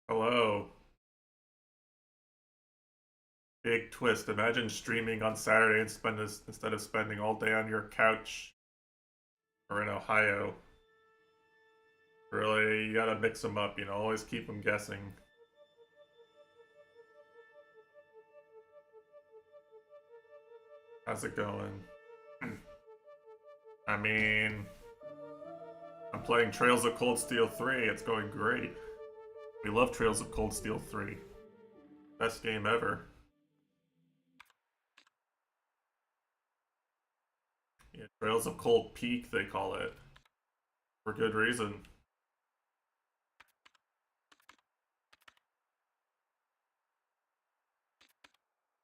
Hello. Big twist. Imagine streaming on Saturday and spend this instead of spending all day on your couch or in Ohio. Really, you gotta mix them up, always keep them guessing. How's it going? I mean, I'm playing Trails of Cold Steel 3. It's going great. We love Trails of Cold Steel 3. Best game ever. Yeah, Trails of Cold Peak, they call it. For good reason.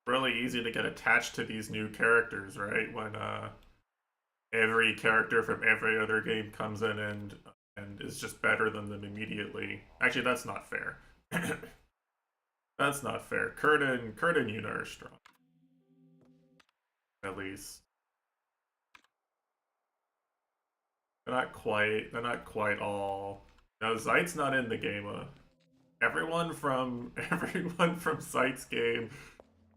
Really easy to get attached to these new characters, right? When every character from every other game comes in and is just better than them immediately. Actually, that's not fair. That's not fair. Kurt and Yuna are strong, at least. They're not quite. They're not quite all. No, Zeit's not in the game. Everyone from Zeit's game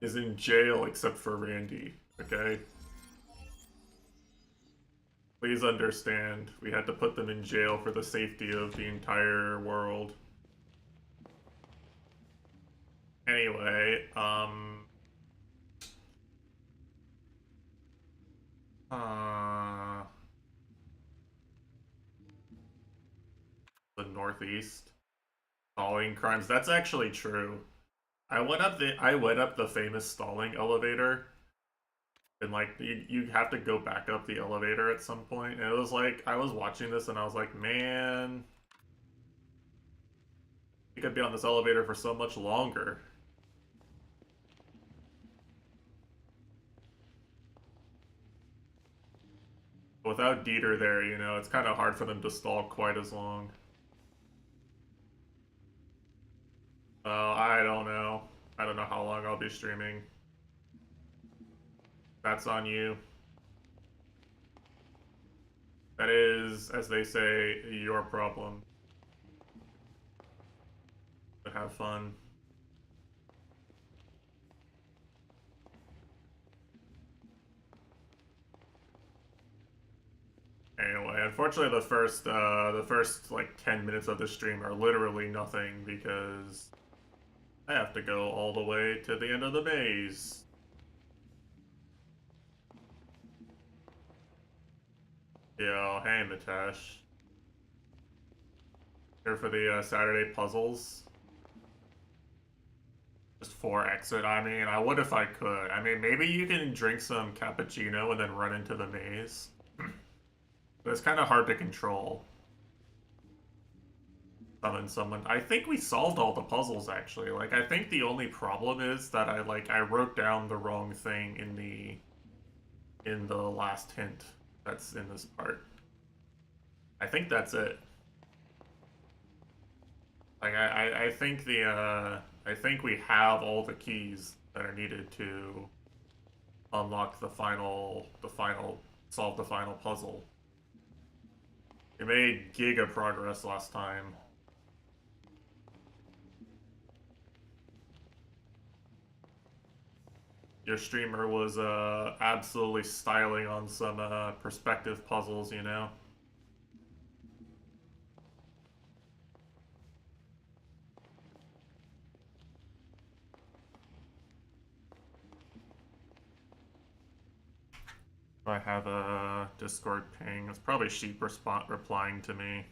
is in jail except for Randy. Okay, please understand. We had to put them in jail for the safety of the entire world. Anyway, uh, the Northeast stalling crimes. That's actually true. I went up the famous stalling elevator, and like you have to go back up the elevator at some point. And it was like I was watching this and I was like, man, you could be on this elevator for so much longer. Without Dieter there, it's kind of hard for them to stall quite as long. I don't know. I don't know how long I'll be streaming. That's on you. That is, as they say, your problem. But have fun. Anyway, unfortunately, the first like 10 minutes of the stream are literally nothing because I have to go all the way to the end of the maze. Yo, hey Mitesh. Here for the Saturday puzzles. Just 4 exit. I mean, I would if I could. I mean, maybe you can drink some cappuccino and then run into the maze. But it's kind of hard to control. Summon someone. I think we solved all the puzzles actually. Like, I think the only problem is that I wrote down the wrong thing in the last hint that's in this part. I think that's it. Like I think I think we have all the keys that are needed to unlock the final solve the final puzzle. We made giga progress last time. Your streamer was absolutely styling on some perspective puzzles. I have a Discord ping. It's probably Sheep replying to me.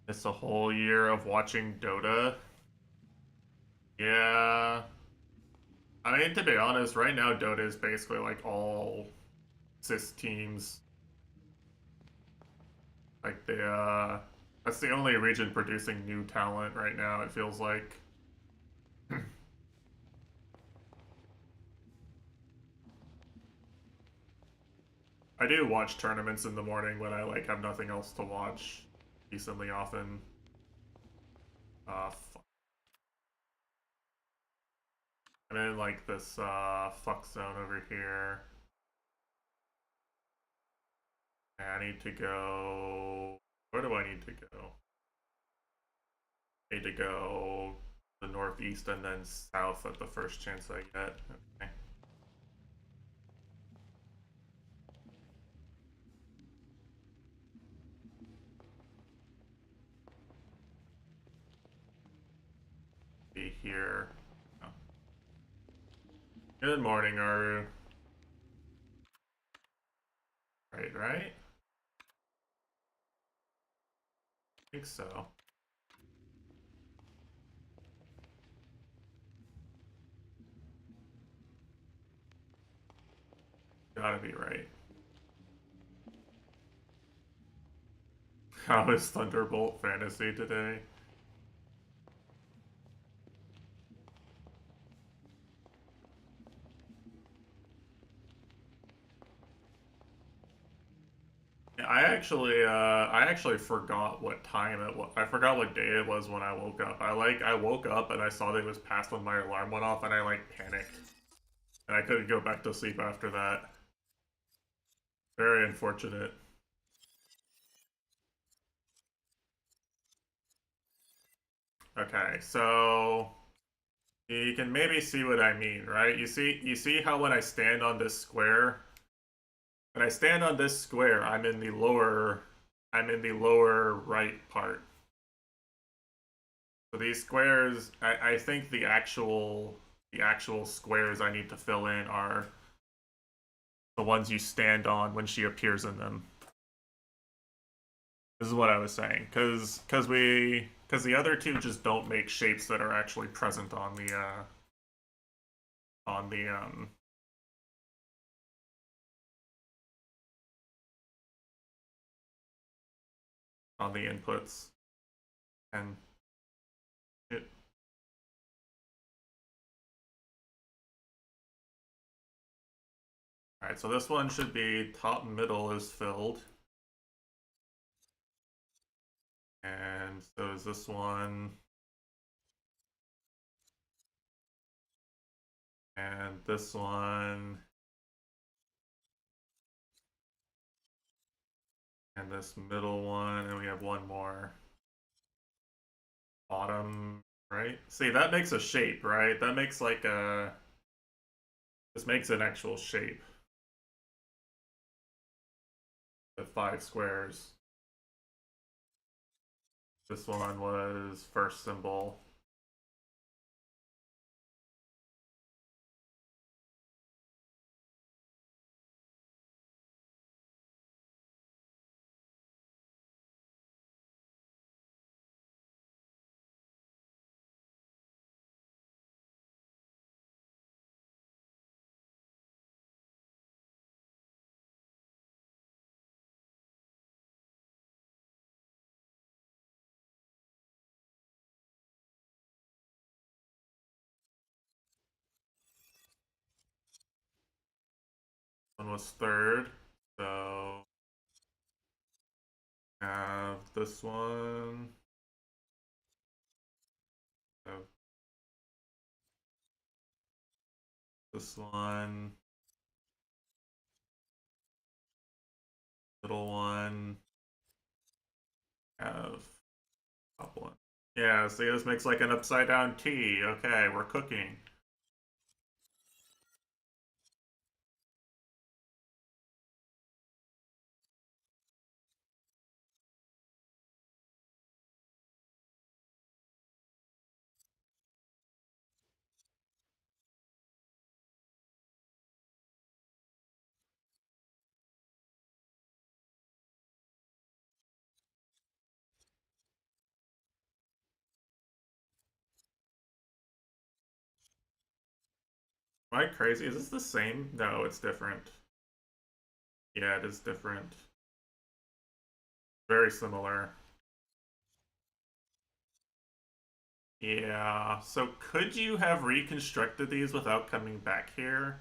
It's a whole year of watching Dota. Yeah. I mean, to be honest, right now Dota is basically like all cis teams. Like that's the only region producing new talent right now, it feels like. I do watch tournaments in the morning when I like have nothing else to watch decently often. Fuck. I'm in like this fuck zone over here. I need to go. Where do I need to go? I need to go the northeast and then south at the first chance I get. Okay. Be here. Oh. Good morning, Aru. Right, right? I think so. Gotta be right. How is Thunderbolt Fantasy today? I actually forgot what time it was. I forgot what day it was when I woke up. I woke up and I saw that it was past when my alarm went off, and I like panicked, and I couldn't go back to sleep after that. Very unfortunate. Okay, so you can maybe see what I mean, right? You see how when I stand on this square, when I stand on this square, I'm in the lower right part. So these squares, I think the actual squares I need to fill in are the ones you stand on when she appears in them. This is what I was saying, because the other two just don't make shapes that are actually present on the on the inputs, and it. All right, so this one should be top middle is filled, and so is this one, and this one, and this middle one, and we have one more bottom right. See, that makes a shape, right? That makes like a this makes an actual shape. The five squares. This one was first symbol. One was third. So have this one. Have this one. Middle one. Have top one. Yeah, see, this makes like an upside down T. Okay, we're cooking. Am I crazy? Is this the same? No, it's different. Yeah, it is different. Very similar. Yeah, so could you have reconstructed these without coming back here?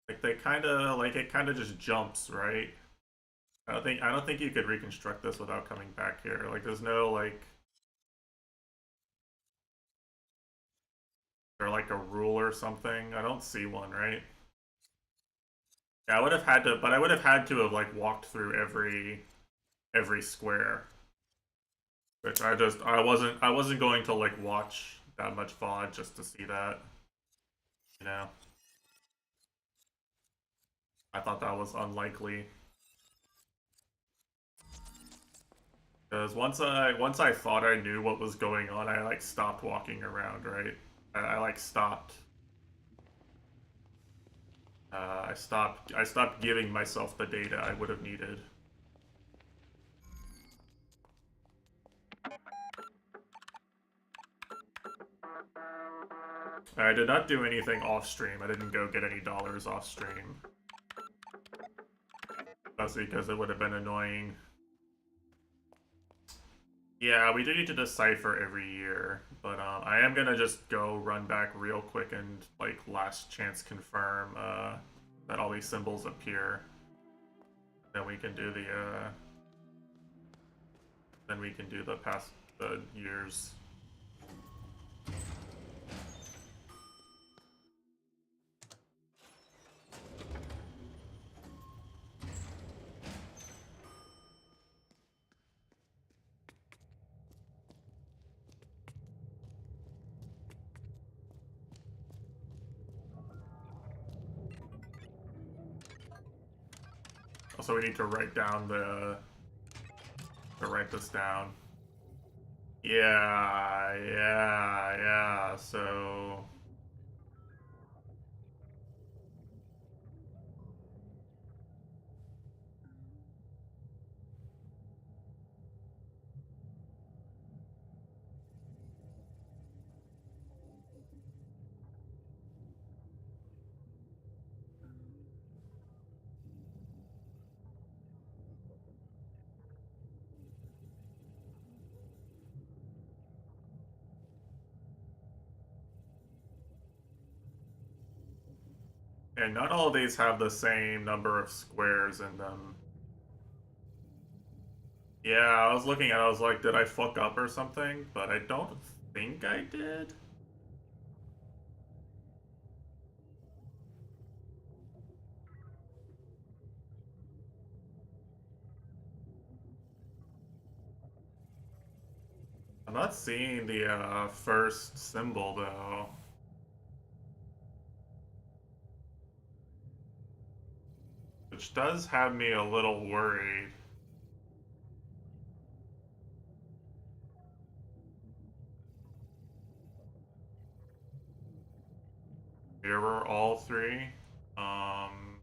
Like they kind of like it kind of just jumps, right? I don't think you could reconstruct this without coming back here. Like there's no like or like a rule or something. I don't see one, right? Yeah, I would have had to, but I would have had to have like walked through every square, which I wasn't going to like watch that much VOD just to see that. You know, I thought that was unlikely because once I thought I knew what was going on, I like stopped walking around. Right, I like stopped. I stopped giving myself the data I would have needed. I did not do anything off stream. I didn't go get any dollars off stream. Mostly because it would have been annoying. Yeah, we do need to decipher every year, but I am gonna just go run back real quick and like last chance confirm that all these symbols appear. Then we can do the past the years. Also, we need to write this down. Yeah. So and not all of these have the same number of squares in them. Yeah, I was looking at it, I was like, did I fuck up or something? But I don't think I did. I'm not seeing the first symbol though, which does have me a little worried. Here were all three. Um,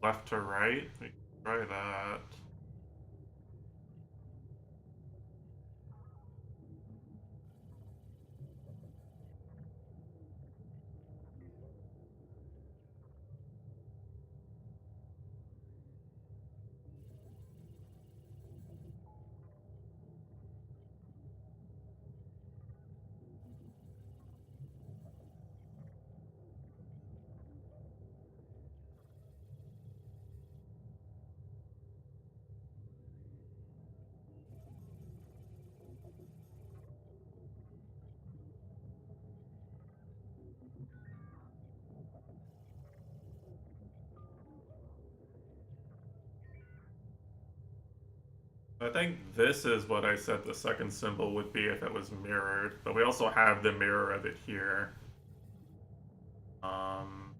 Left to right. We can try that. I think this is what I said the second symbol would be if it was mirrored, but we also have the mirror of it here. Um,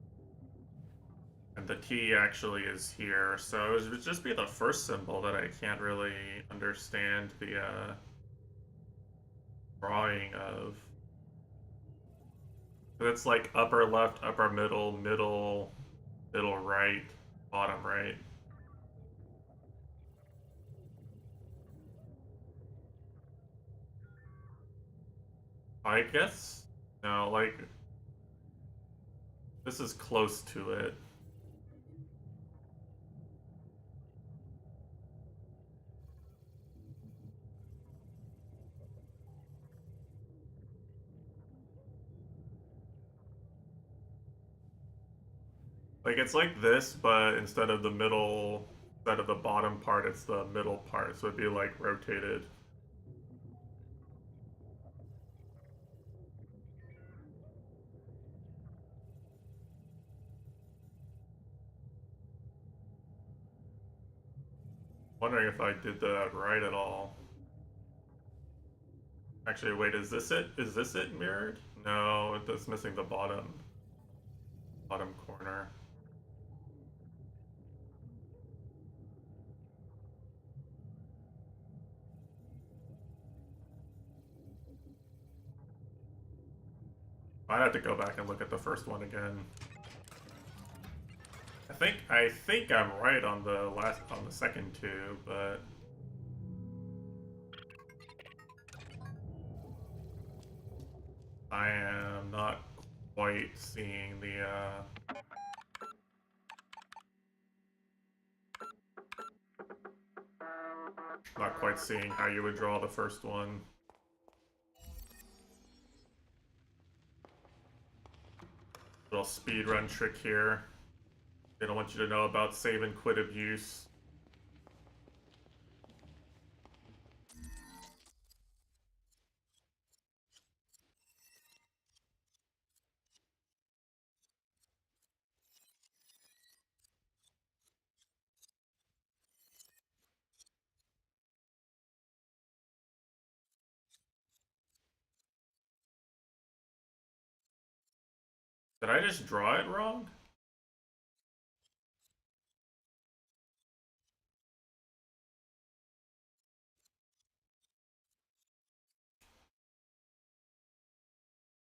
and the T actually is here, so it would just be the first symbol that I can't really understand the drawing of. It's like upper left, upper middle, middle right, bottom right. I guess no, like this is close to it. Like it's like this, but instead of the bottom part, it's the middle part. So it'd be like rotated. Wondering if I did that right at all. Actually, wait, is this it? Is this it mirrored? No, it's missing the bottom corner. I'd have to go back and look at the first one again. I think I'm right on the second two, but I am not quite seeing the not quite seeing how you would draw the first one. Little speedrun trick here. They don't want you to know about save and quit abuse. Did I just draw it wrong?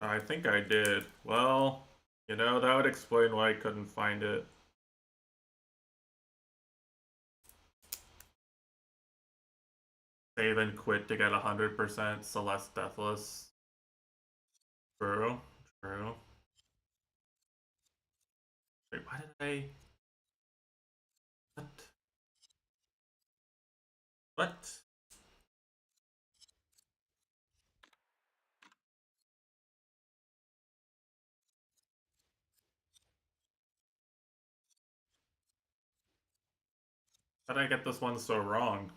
I think I did. Well, that would explain why I couldn't find it. Save and quit to get 100% Celeste Deathless. True, true. Wait, why did I... What? What? How did I get this one so wrong?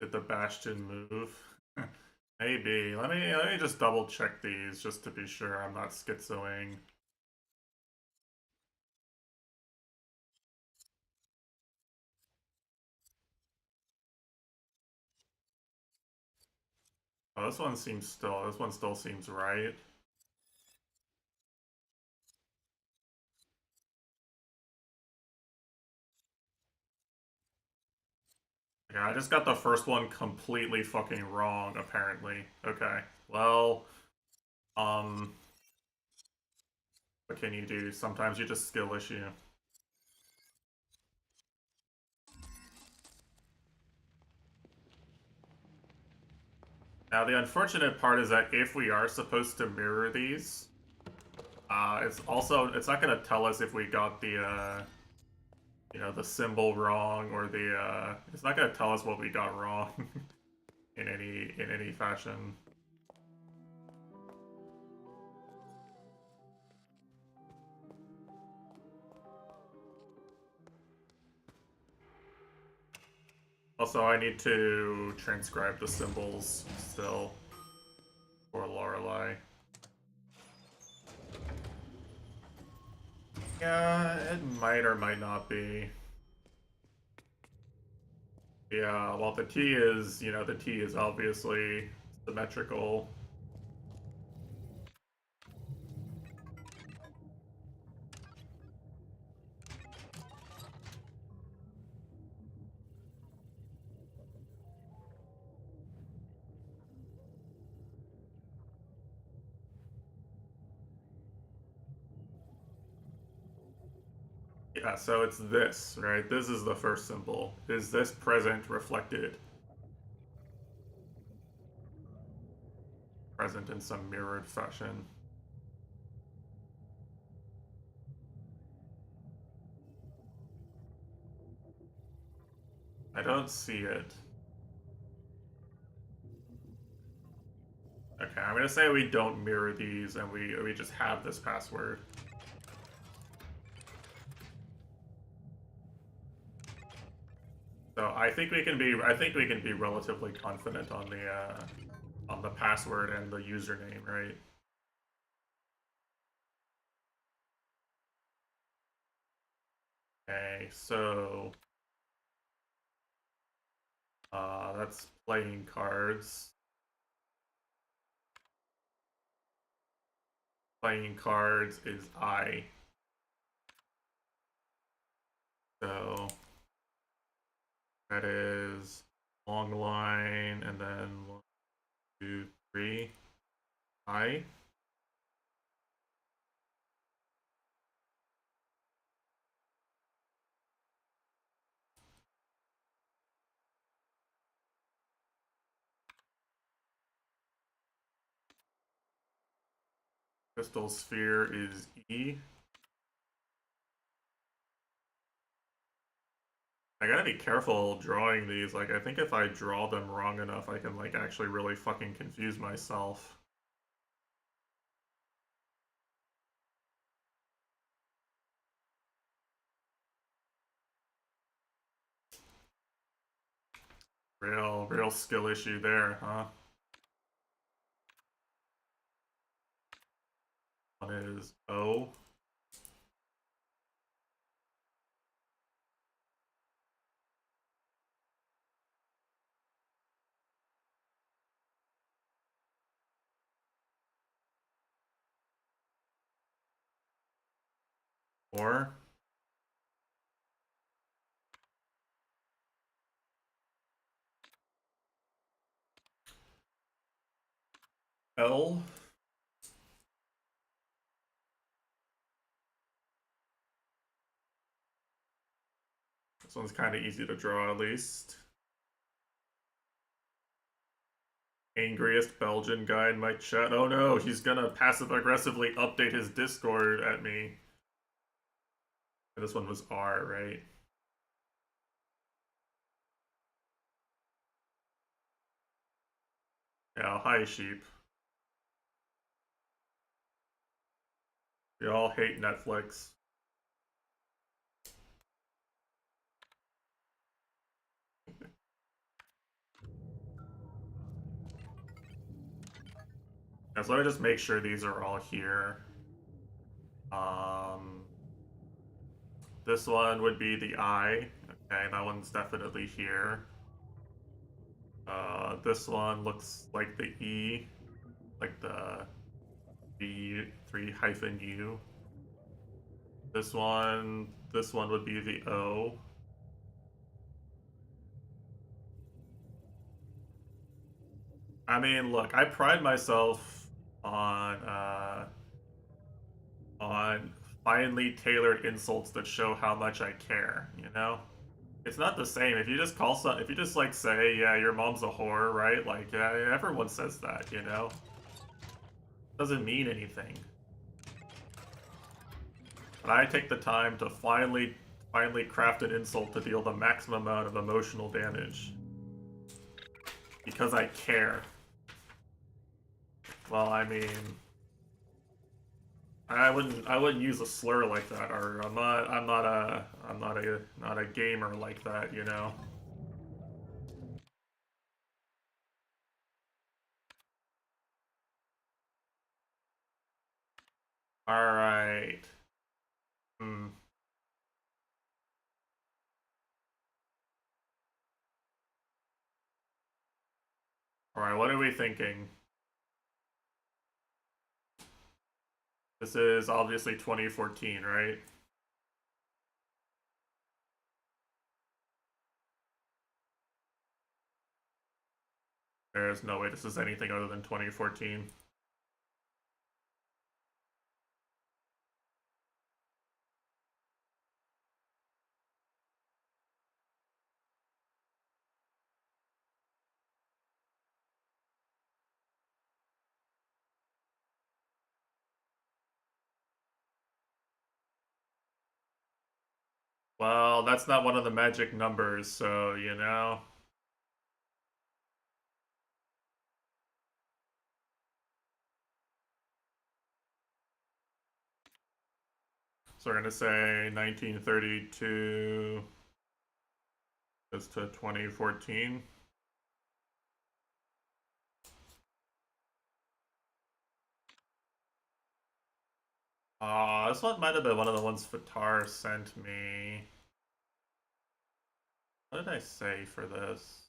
Did the Bastion move? Maybe. Let me just double check these just to be sure I'm not schizoing. Oh, this one still seems right. Yeah, I just got the first one completely fucking wrong, apparently. Okay. Well, um, what can you do? Sometimes you just skill issue. Now, the unfortunate part is that if we are supposed to mirror these, it's not gonna tell us if we got the symbol wrong or it's not gonna tell us what we got wrong in any fashion. Also, I need to transcribe the symbols still for Lorelei. Yeah, it might or might not be. Yeah, well, the T is obviously symmetrical. Yeah, so it's this, right? This is the first symbol. Is this present reflected? Present in some mirrored fashion. I don't see it. I'm gonna say we don't mirror these and we just have this password. So I think we can be relatively confident on the password and the username, right? Okay, so that's playing cards. Playing cards is I. So that is long line and then 1, 2, 3 I. Crystal sphere is E. I gotta be careful drawing these. Like, I think if I draw them wrong enough, I can, like, actually really fucking confuse myself. Real skill issue there, huh? One is O. Or L. This one's kind of easy to draw, at least. Angriest Belgian guy in my chat. Oh no, he's gonna passive aggressively update his Discord at me. This one was R, right? Yeah, hi sheep. We all hate Netflix. Yeah, so let me just make sure these are all here. Um, this one would be the I. Okay, that one's definitely here. This one looks like the E, like the B3 hyphen U. This one would be the O. I mean, look, I pride myself on finely tailored insults that show how much I care, you know? It's not the same. If you just if you just like say, yeah, your mom's a whore, right? Like, yeah, everyone says that, you know? Doesn't mean anything. But I take the time to finally craft an insult to deal the maximum amount of emotional damage. Because I care. Well, I mean, I wouldn't use a slur like that, or not a gamer like that, you know. All right. Hmm. All right. What are we thinking? This is obviously 2014, right? There's no way this is anything other than 2014. Well, that's not one of the magic numbers, so you know. So we're gonna say 1932 goes to 2014. This one might have been one of the ones Fatar sent me. What did I say for this?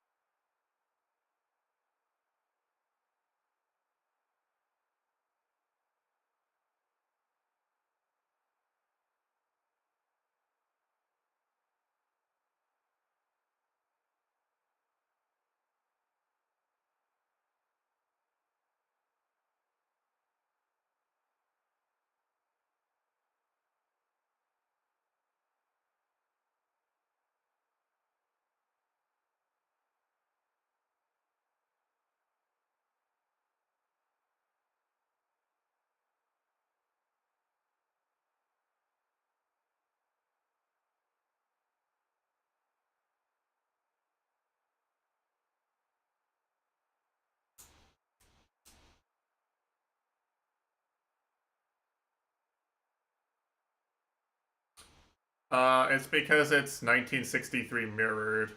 It's because it's 1963 mirrored.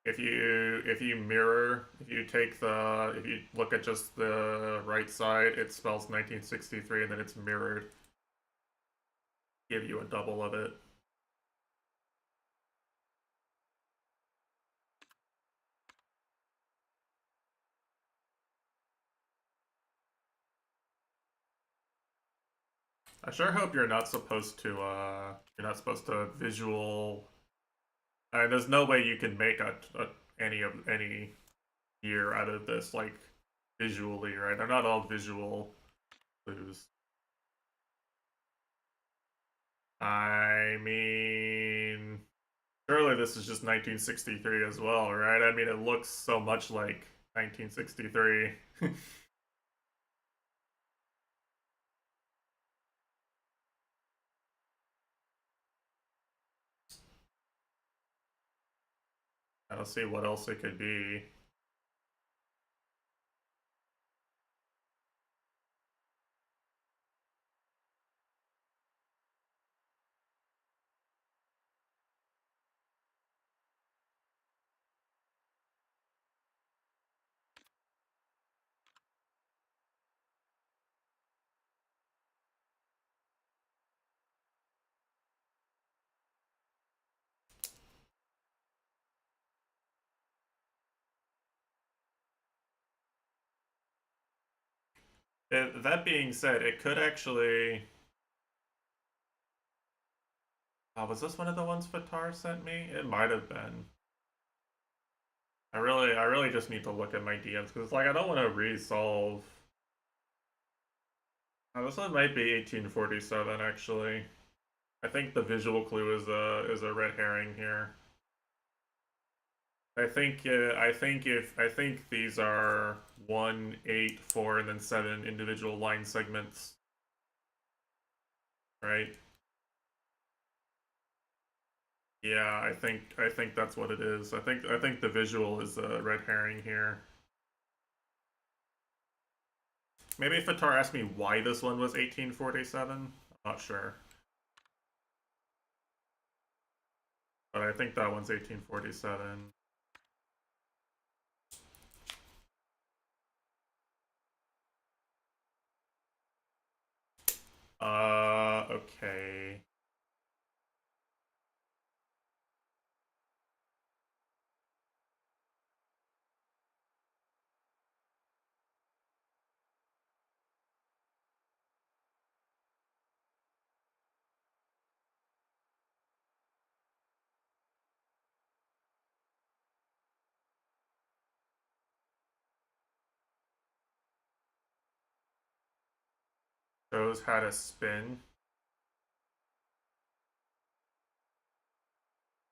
If you take the if you look at just the right side, it spells 1963 and then it's mirrored. Give you a double of it. I sure hope you're not supposed to visual. I mean, there's no way you can make any year out of this like visually, right? They're not all visual clues. I mean, surely this is just 1963 as well, right? I mean, it looks so much like 1963. I don't see what else it could be. That being said, it could actually. Was this one of the ones Fatar sent me? It might have been. I really just need to look at my DMs because like I don't want to resolve. This one might be 1847 actually. I think the visual clue is a red herring here. I think these are 1, 8, 4, and then 7 individual line segments, right? Yeah, I think that's what it is. I think the visual is a red herring here. Maybe if Fatar asked me why this one was 1847, I'm not sure. But I think that one's 1847. Okay. Shows how to spin.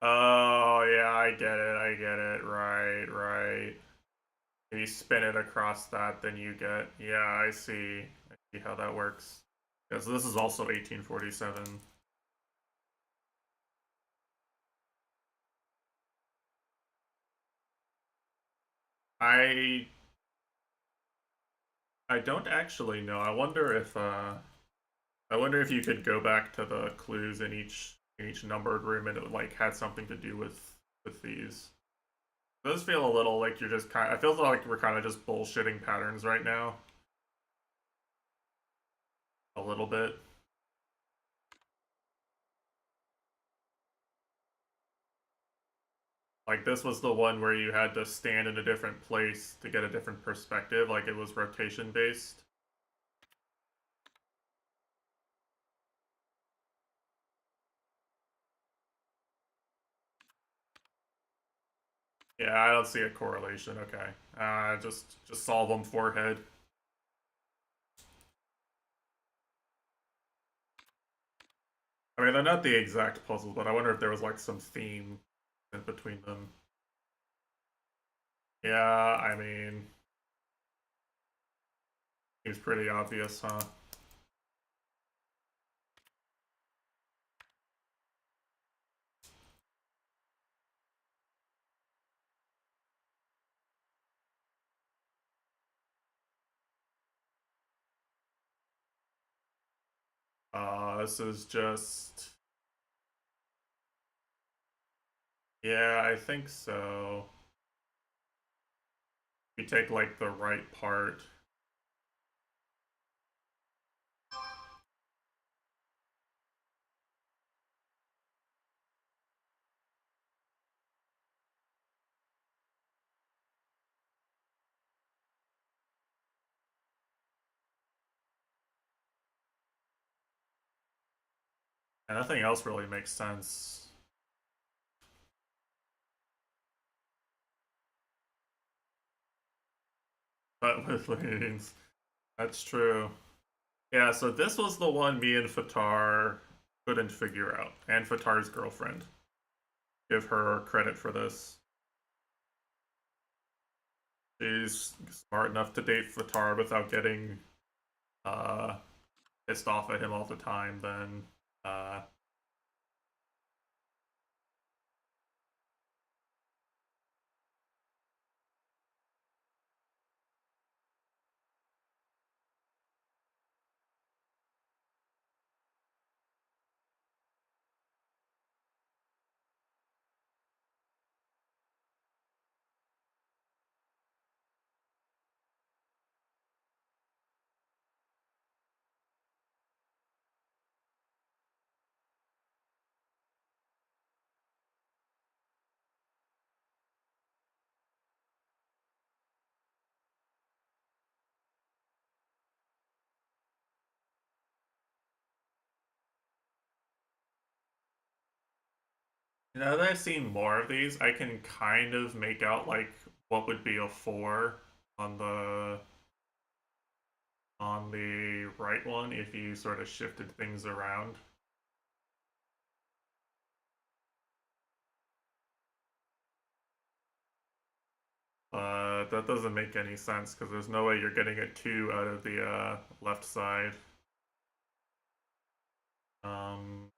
Oh, yeah, I get it. Right, right. If you spin it across that, then you get. Yeah, I see how that works. Yeah, so this is also 1847. I I don't actually know. I wonder if you could go back to the clues in each numbered room and it like had something to do with these. It does feel a little like you're just kind. I feel like we're kind of just bullshitting patterns right now, a little bit. Like this was the one where you had to stand in a different place to get a different perspective. Like it was rotation based. Yeah, I don't see a correlation. Okay, just solve them forehead. I mean, they're not the exact puzzles, but I wonder if there was like some theme in between them. Yeah, I mean, seems pretty obvious, huh? This is just. Yeah, I think so. You take like the right part. And nothing else really makes sense. But with lanes, that's true. Yeah, so this was the one me and Fatar couldn't figure out, and Fatar's girlfriend. Give her credit for this. She's smart enough to date Fatar without getting uh, pissed off at him all the time. Then, uh, now that I've seen more of these, I can kind of make out like what would be a four on the right one if you sort of shifted things around. That doesn't make any sense because there's no way you're getting a two out of the left side. Um,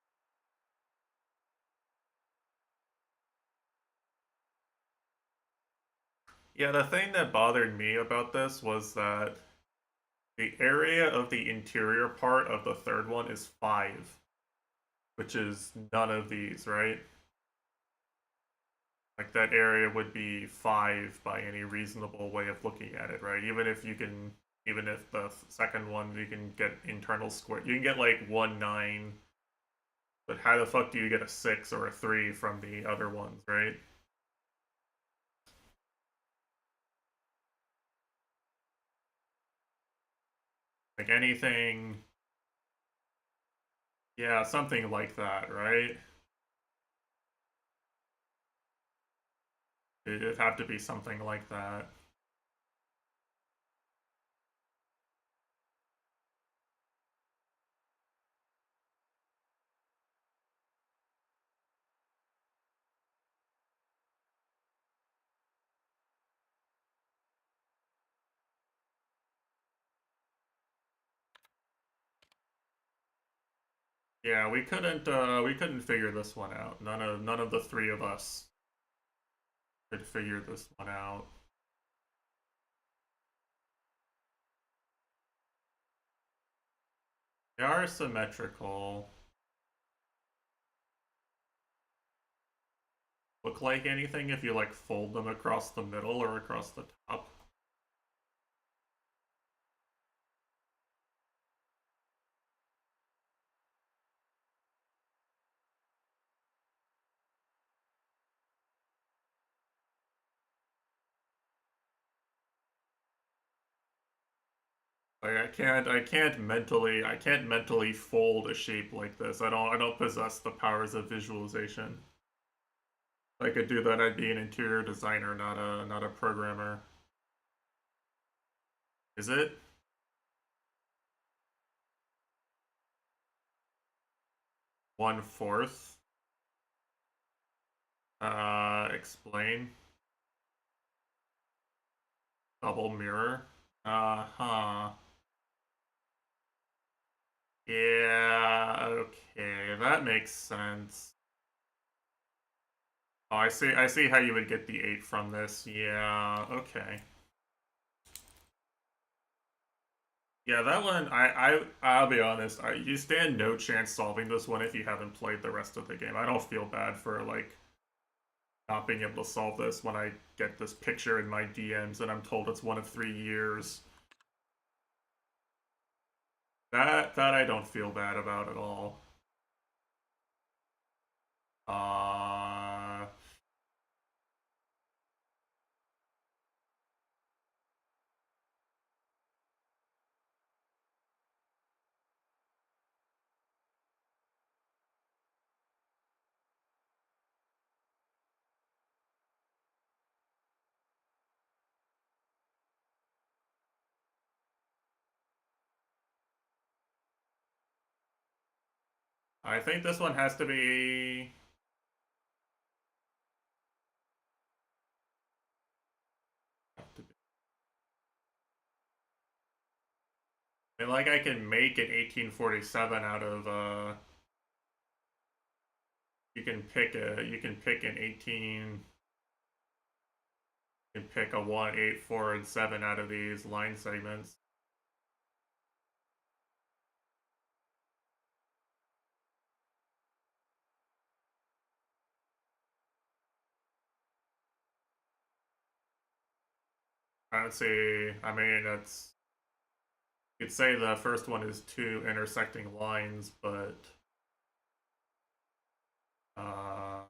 yeah, the thing that bothered me about this was that the area of the interior part of the third one is five, which is none of these, right? Like that area would be five by any reasonable way of looking at it, right? Even if the second one you can get internal square, you can get like 1 9, but how the fuck do you get a 6 or a 3 from the other ones, right? Like anything, yeah, something like that, right? It'd have to be something like that. Yeah, we couldn't figure this one out. None of the three of us could figure this one out. They are symmetrical. Look like anything if you like fold them across the middle or across the top. Like I can't mentally fold a shape like this. I don't possess the powers of visualization. If I could do that, I'd be an interior designer, not a programmer. Is it? 1/4? Explain. Double mirror. Huh. Yeah, okay, that makes sense. Oh, I see how you would get the 8 from this. Yeah, okay. Yeah, that one, I'll be honest, you stand no chance solving this one if you haven't played the rest of the game. I don't feel bad for, like, not being able to solve this when I get this picture in my DMs and I'm told it's one of 3 years. That I don't feel bad about at all. Uh, I think this one has to be. I mean, like I can make an 1847 out of you can pick an 18, you can pick a 1, 8, 4, and 7 out of these line segments. I don't see. I mean, it's you could say the first one is two intersecting lines, but uh,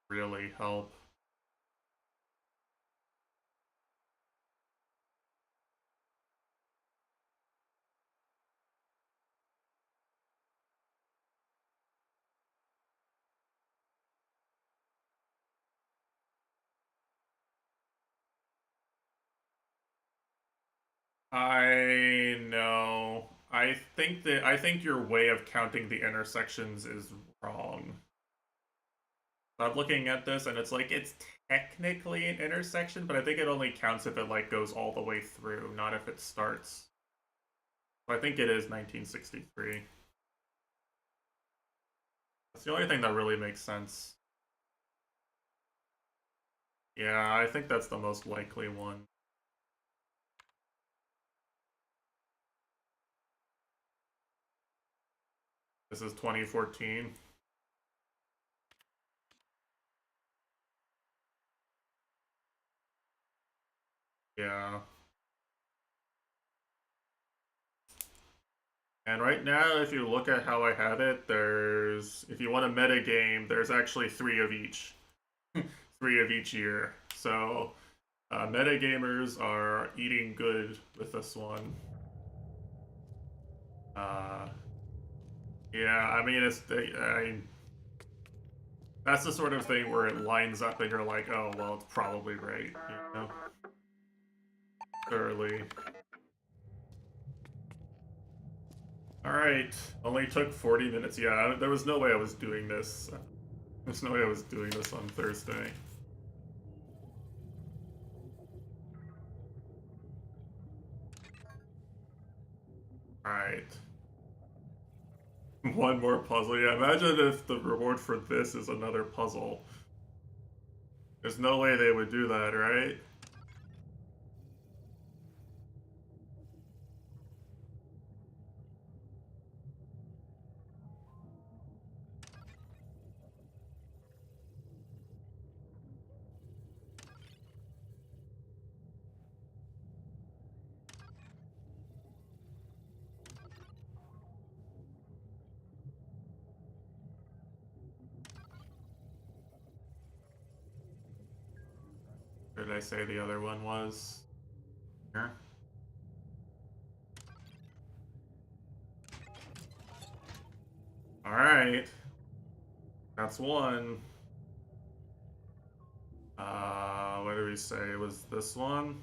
really help. I know. I think your way of counting the intersections is wrong. I'm looking at this and it's like it's technically an intersection, but I think it only counts if it like goes all the way through, not if it starts. So I think it is 1963. That's the only thing that really makes sense. Yeah, I think that's the most likely one. This is 2014. Yeah. And right now, if you look at how I have it, if you want a meta game, there's actually three of each. Three of each year. So, meta gamers are eating good with this one. Uh, yeah, I mean, that's the sort of thing where it lines up and you're like, oh, well, it's probably right, you know? Surely. Alright, only took 40 minutes. Yeah, there was no way I was doing this. There's no way I was doing this on Thursday. Alright. One more puzzle. Yeah, imagine if the reward for this is another puzzle. There's no way they would do that, right? I say the other one was? Here. Alright. That's one. What did we say? It was this one?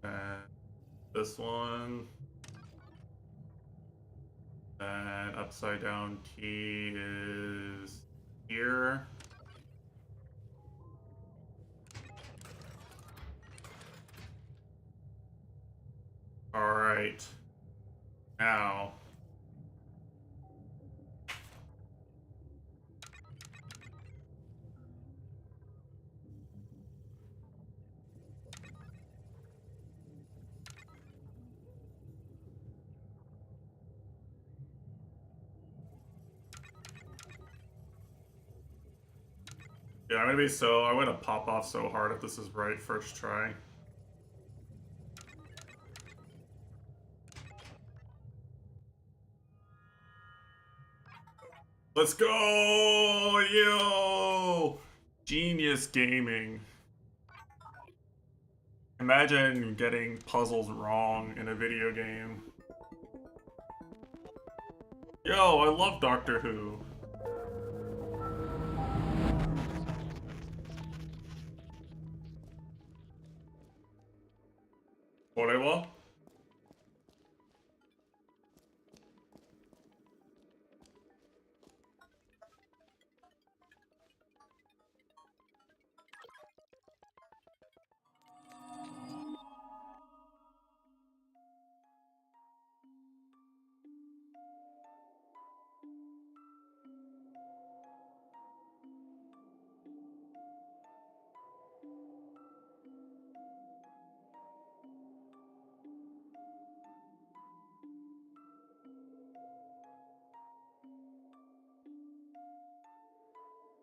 And this one. And upside down T is here. Alright. Now. Yeah, I'm gonna pop off so hard if this is right first try. Let's go! Yo! Genius gaming. Imagine getting puzzles wrong in a video game. Yo, I love Doctor Who. What?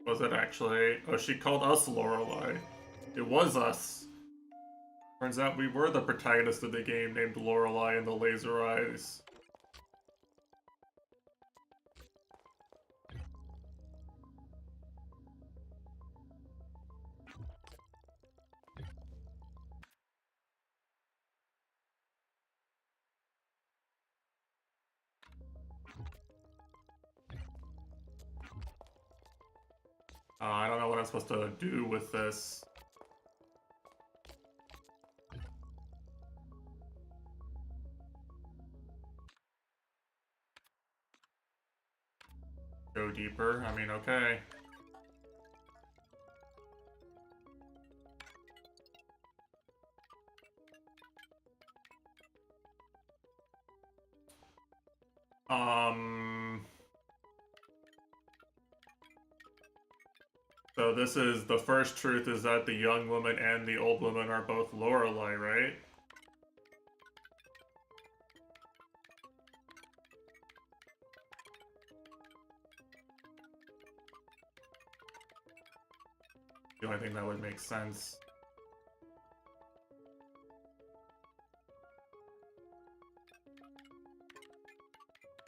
Was it actually? Oh, she called us Lorelei. It was us. Turns out we were the protagonist of the game named Lorelei and the Laser Eyes. I don't know what I'm supposed to do with this. Go deeper? I mean, okay. So this is, the first truth is that the young woman and the old woman are both Lorelei, right? The only thing that would make sense.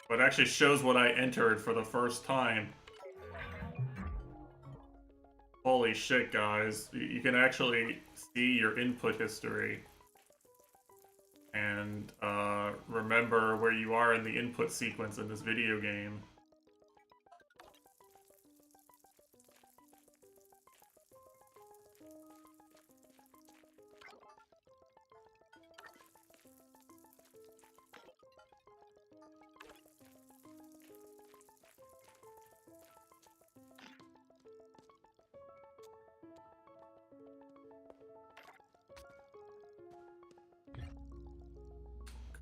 But it actually shows what I entered for the first time. Holy shit, guys. You can actually see your input history. And remember where you are in the input sequence in this video game.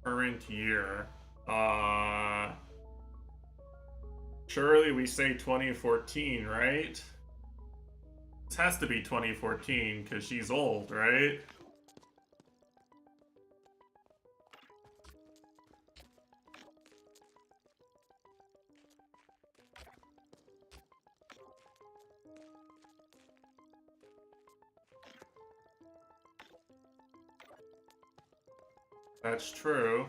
Current year. Surely we say 2014, right? This has to be 2014, because she's old, right? That's true.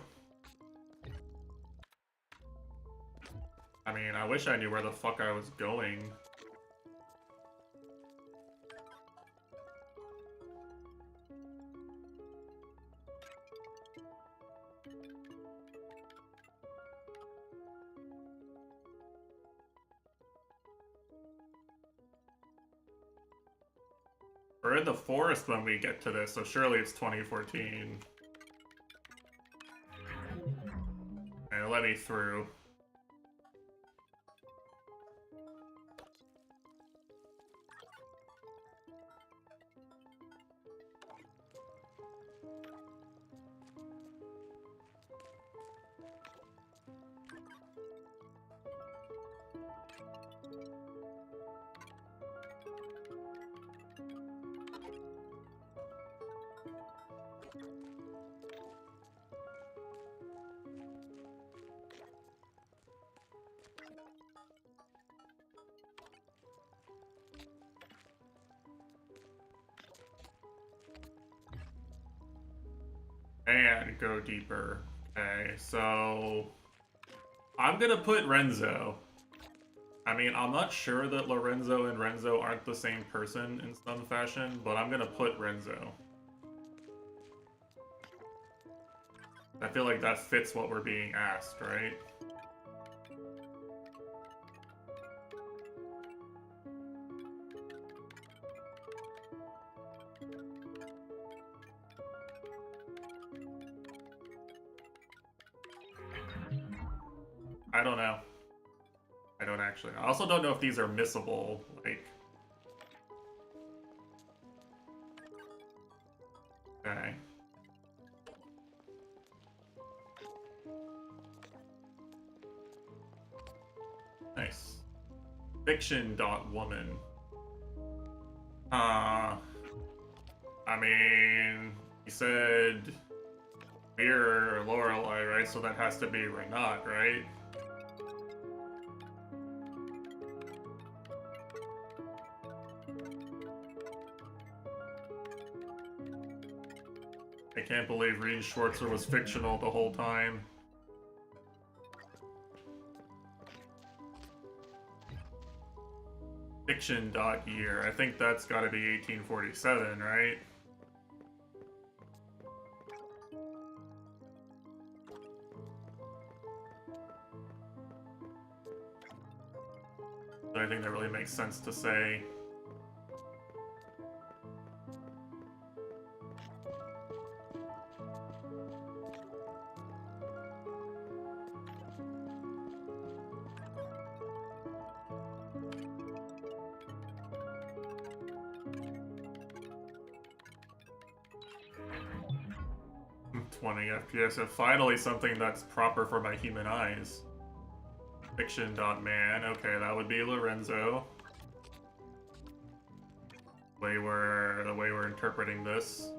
I I mean, I wish I knew where the fuck I was going. We're in the forest when we get to this, so surely it's 2014. Okay, let me through. And go deeper. Okay, so I'm gonna put Renzo. I mean, I'm not sure that Lorenzo and Renzo aren't the same person in some fashion, but I'm gonna put Renzo. I feel like that fits what we're being asked, right? I don't know. I don't actually know. I also don't know if these are missable, like... Okay. Nice. Fiction.woman. I mean... You said... We're Lorelei, right? So that has to be Renat, right? I can't believe Reed Schwartzer was fictional the whole time. Fiction.year. I think that's gotta be 1847, right? I think that really makes sense to say. FPS, so finally something that's proper for my human eyes. Fiction.man, okay, that would be Lorenzo. The way we're interpreting this.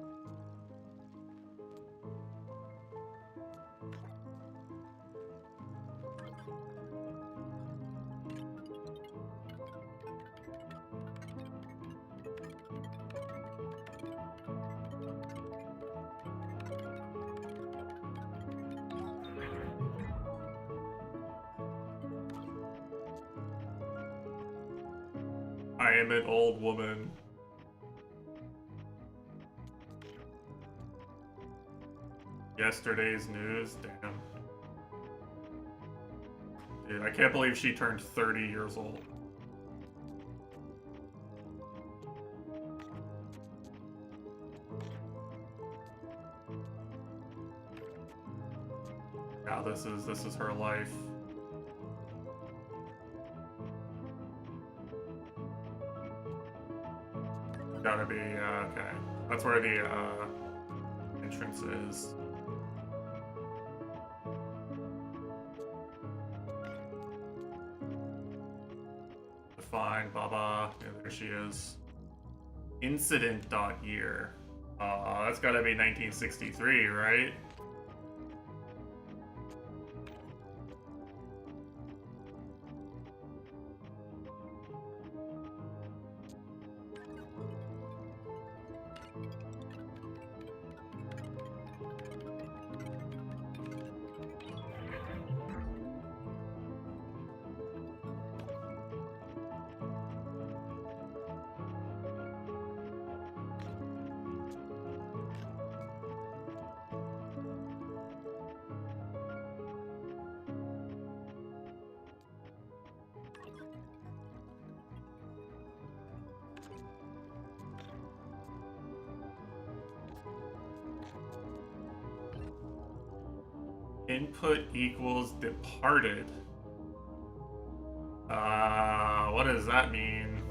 I am an old woman. Yesterday's news, damn. Dude, I can't believe she turned 30 years old. Yeah, this is her life. Gotta be, okay. That's where the, entrance is. Fine, Baba. Yeah, there she is. Incident.year. That's gotta be 1963, right? Input equals departed. What does that mean?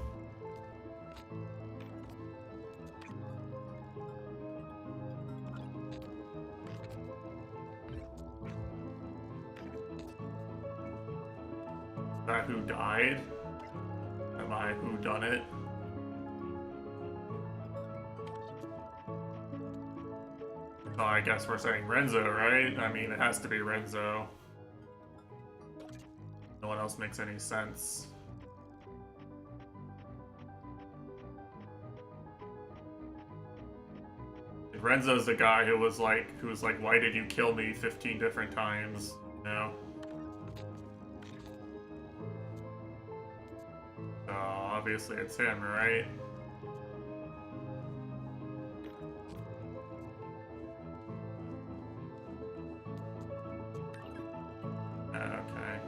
Is that who died? Am I who done it? So I guess we're saying Renzo, right? I mean, it has to be Renzo. No one else makes any sense. Renzo's the guy who was like, why did you kill me 15 different times? You know? So obviously it's him, right? Okay.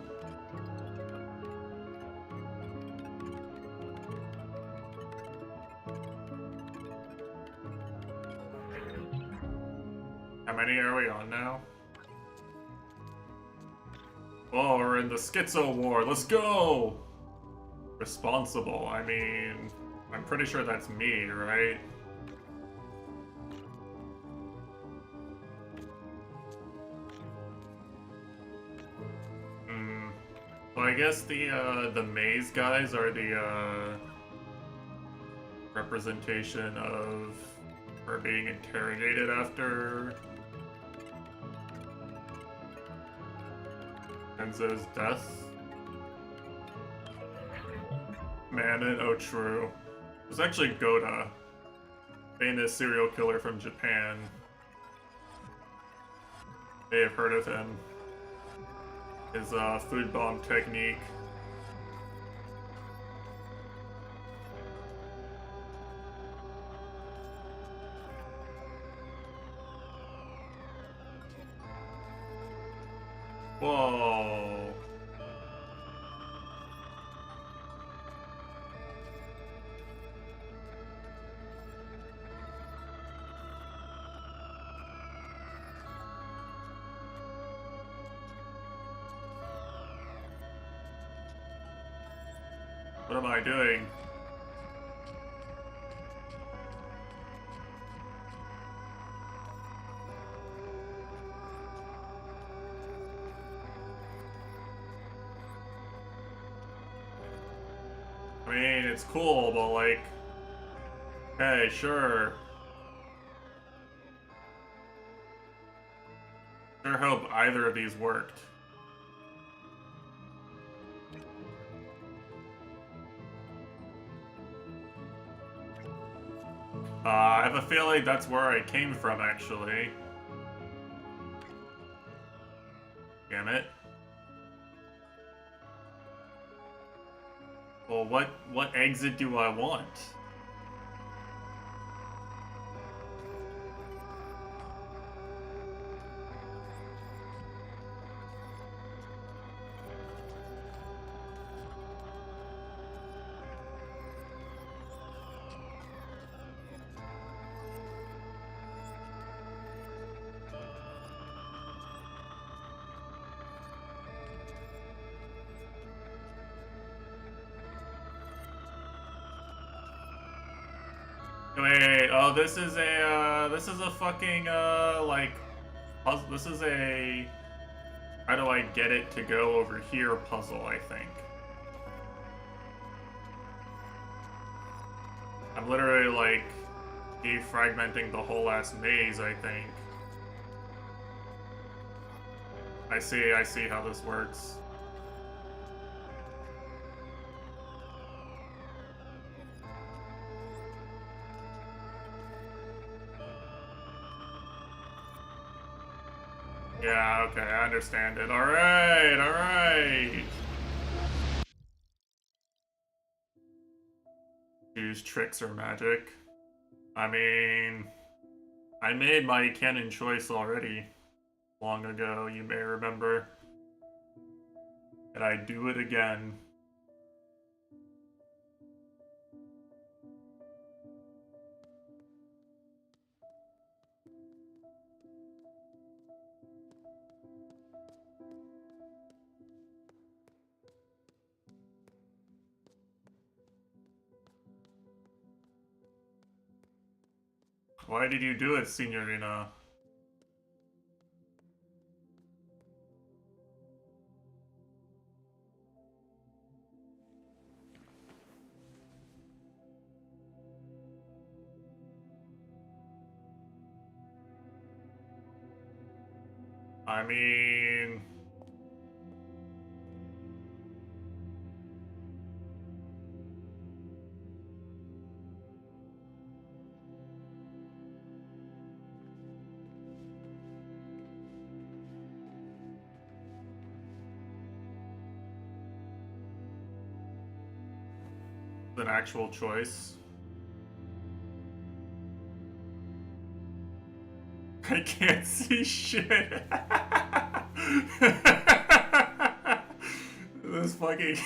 How many are we on now? Oh, we're in the Schizo War. Let's go! Responsible. I mean, I'm pretty sure that's me, right? Hmm. So I guess the maze guys are the representation of her being interrogated after Enzo's death. Manon, oh true. It was actually Goda, famous serial killer from Japan. May have heard of him. His food bomb technique. Whoa. What am I doing? I mean, it's cool, but like, hey, sure. Sure hope either of these worked. I have a feeling that's where I came from, actually. Damn it. Well, what exit do I want? Wait, oh, this is a fucking, like, puzzle. This is a, how do I get it to go over here puzzle, I think. I'm literally, like, defragmenting the whole ass maze, I think. I see how this works. Yeah, okay, I understand it. Alright, alright! Use tricks or magic. I mean, I made my canon choice already long ago, you may remember. And I do it again. Why did you do it, Signorina? I mean... an actual choice. I can't see shit. This fucking...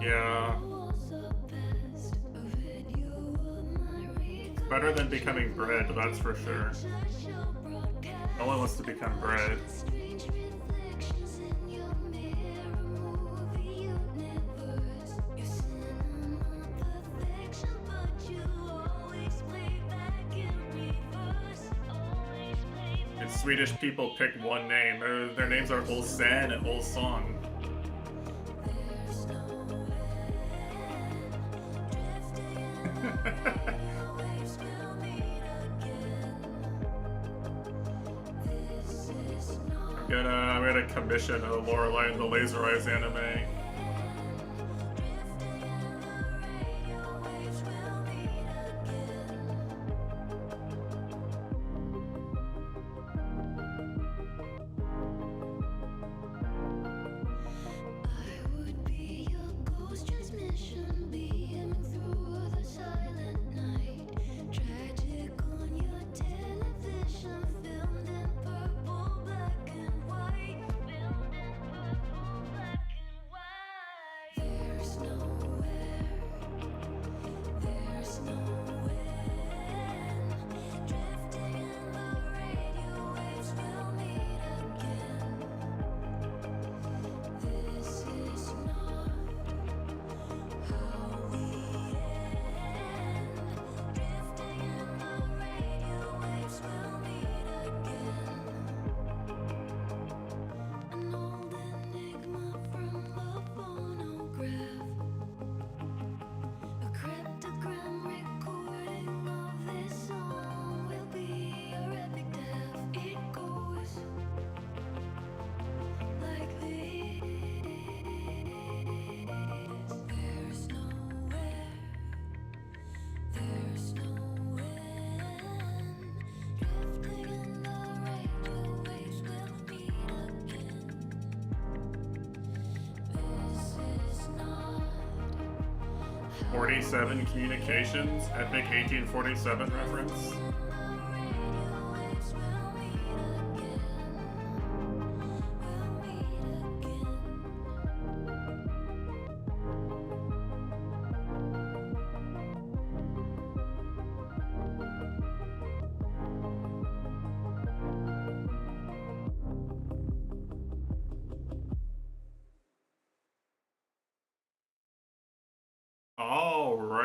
Yeah. Better than becoming bread, that's for sure. No one wants to become bread. And Swedish people pick one name. Their names are Olsen and Olsson. I'm gonna commission a Lorelei and the Laser Eyes anime. '47 Communications, epic 1847 reference.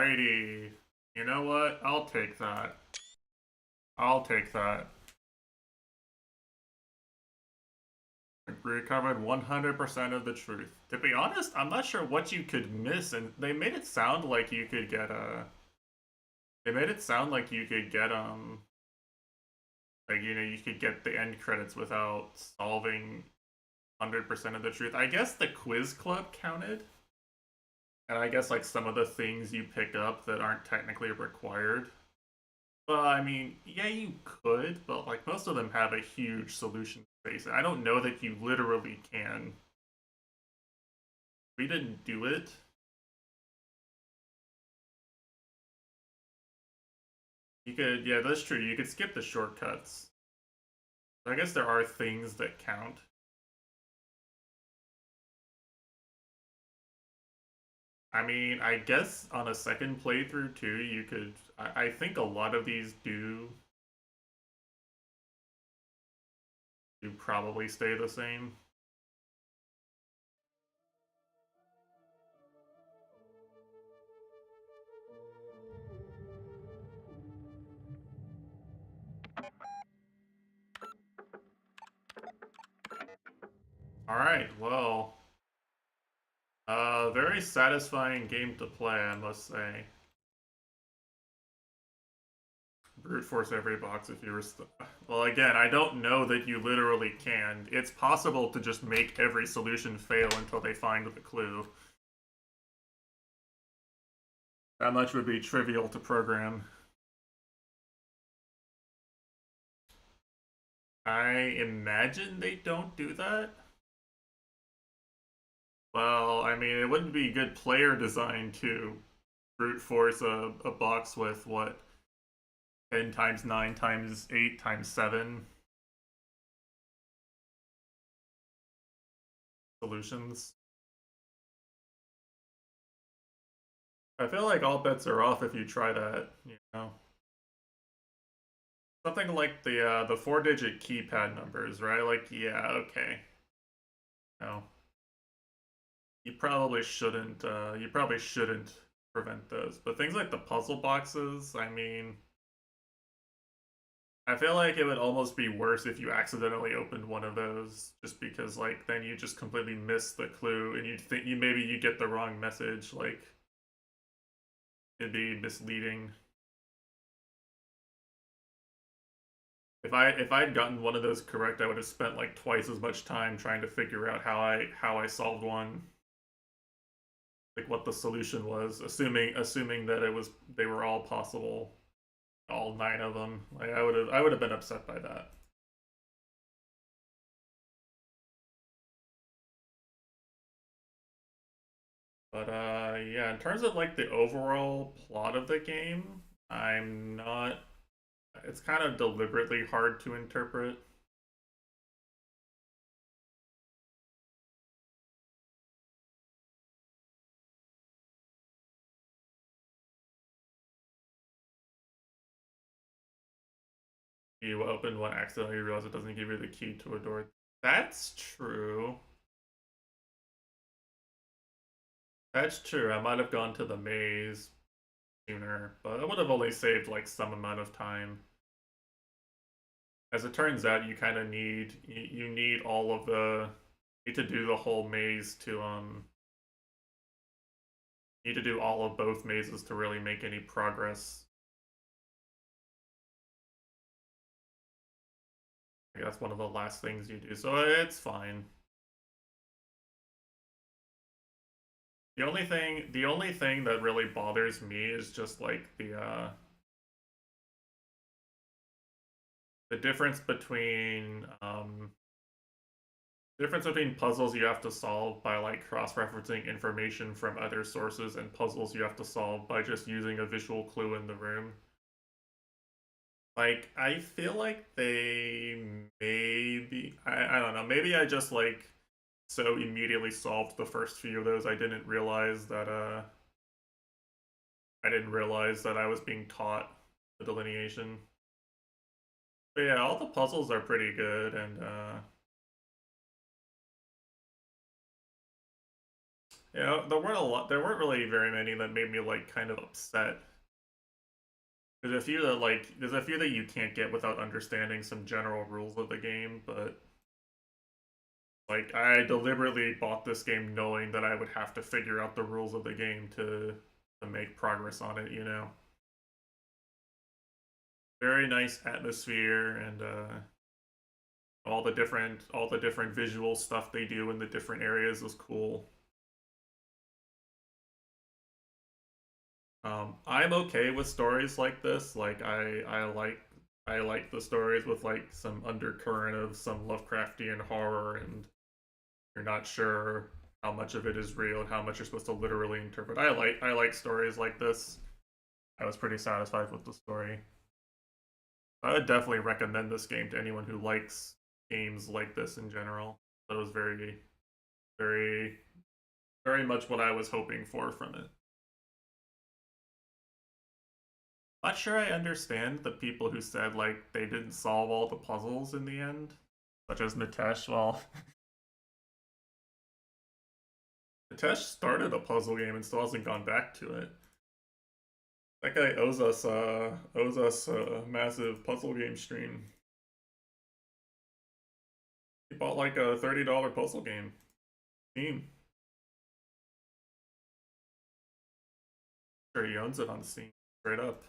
Alrighty. You know what? I'll take that. I'll take that. Recovered 100% of the truth. To be honest, I'm not sure what you could miss, and they made it sound like you could get They made it sound like you could get like you could get the end credits without solving 100% of the truth. I guess the quiz club counted, and I guess like some of the things you pick up that aren't technically required. Well, I mean, yeah, you could, but like most of them have a huge solution space. I don't know that you literally can. We didn't do it. You could, yeah, that's true. You could skip the shortcuts. I guess there are things that count. I mean, I guess on a second playthrough too, you could. I think a lot of these do probably stay the same. All right, well, very satisfying game to play, I must say. Brute force every box if you were. Well, again, I don't know that you literally can. It's possible to just make every solution fail until they find the clue. That much would be trivial to program. I imagine they don't do that. Well, I mean, it wouldn't be good player design to brute force a box with what 10 times 9 times 8 times 7 solutions. I feel like all bets are off if you try that, you know. Something like the 4-digit keypad numbers, right? Like, yeah, okay. No. You probably shouldn't prevent those. But things like the puzzle boxes, I mean, I feel like it would almost be worse if you accidentally opened one of those, just because like then you just completely miss the clue and you'd think you get the wrong message, like it'd be misleading. If I'd gotten one of those correct, I would have spent like twice as much time trying to figure out how I solved one, like what the solution was, assuming that it was they were all possible, all 9 of them. Like I would have been upset by that. But yeah, in terms of like the overall plot of the game, I'm not. It's kind of deliberately hard to interpret. You open one accidentally, you realize it doesn't give you the key to a door. That's true. That's true. I might have gone to the maze sooner, but it would have only saved like some amount of time. As it turns out, you kind of you need all of the need to do the whole maze to need to do all of both mazes to really make any progress. Like, that's one of the last things you do, so it's fine. The only thing that really bothers me is just like the difference between puzzles you have to solve by like cross-referencing information from other sources and puzzles you have to solve by just using a visual clue in the room. Like, I feel like they maybe I don't know, maybe I just like so immediately solved the first few of those I didn't realize that I was being taught the delineation. But yeah, all the puzzles are pretty good, and There weren't really very many that made me like kind of upset. There's a few that you can't get without understanding some general rules of the game, but like I deliberately bought this game knowing that I would have to figure out the rules of the game to make progress on it, you know. Very nice atmosphere and all the different visual stuff they do in the different areas was cool. I'm okay with stories like this. I like the stories with like some undercurrent of some Lovecraftian horror, and you're not sure how much of it is real and how much you're supposed to literally interpret. I like stories like this. I was pretty satisfied with the story. I would definitely recommend this game to anyone who likes games like this in general. That was very, very much what I was hoping for from it. Not sure I understand the people who said like they didn't solve all the puzzles in the end, such as Mitesh. Well, Mitesh started a puzzle game and still hasn't gone back to it. That guy owes us a massive puzzle game stream. He bought like a $30 puzzle game. Steam. Sure, he owns it on Steam. Straight up.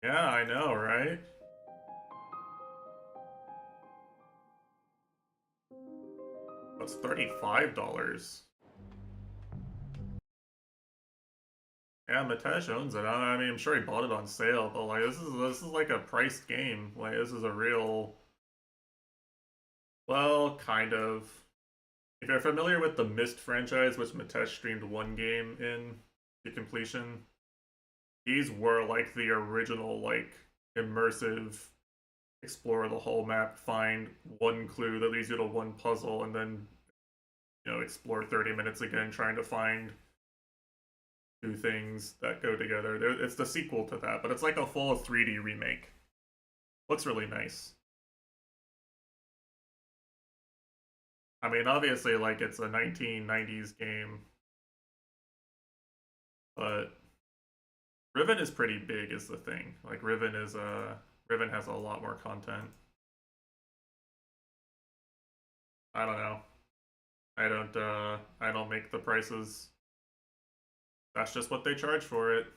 Yeah, I know, right? That's $35. Yeah, Mitesh owns it. I mean, I'm sure he bought it on sale, but like this is like a priced game. Like this is a real, well, kind of. If you're familiar with the Myst franchise, which Mitesh streamed one game in to completion, these were like the original like immersive explore the whole map, find one clue that leads you to one puzzle, and then explore 30 minutes again trying to find two things that go together. It's the sequel to that, but it's like a full 3D remake. Looks really nice. I mean, obviously, like it's a 1990s game, but Riven is pretty big, is the thing. Like Riven has a lot more content. I don't know. I don't make the prices. That's just what they charge for it.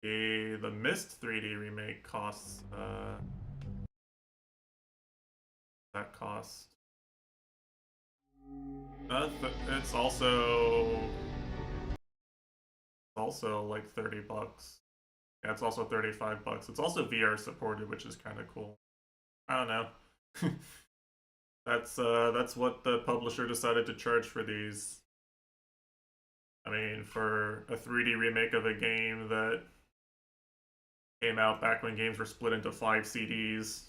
The Myst 3D remake costs that cost. It's also like $30. Yeah, it's also $35. It's also VR supported, which is kind of cool. I don't know. That's what the publisher decided to charge for these. I mean, for a 3D remake of a game that came out back when games were split into 5 CDs.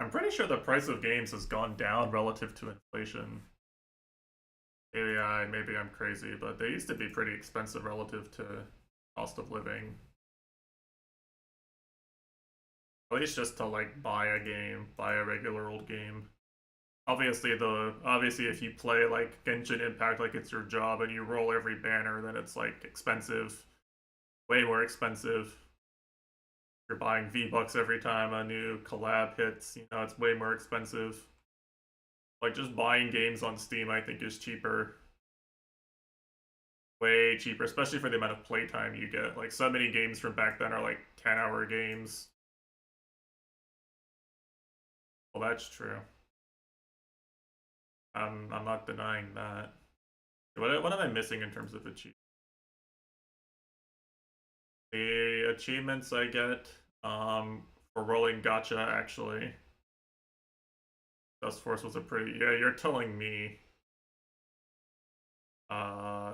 I'm pretty sure the price of games has gone down relative to inflation. Maybe I'm crazy, but they used to be pretty expensive relative to cost of living. At least just to like buy a game, buy a regular old game. Obviously if you play like Genshin Impact like it's your job and you roll every banner, then it's like expensive, way more expensive. You're buying V-Bucks every time a new collab hits, it's way more expensive. Like just buying games on Steam I think is cheaper. Way cheaper, especially for the amount of playtime you get. Like so many games from back then are like 10-hour games. Well, that's true. I'm not denying that. What am I missing in terms of achievements? The achievements I get for rolling gotcha actually. Dust Force was a pretty, yeah, you're telling me.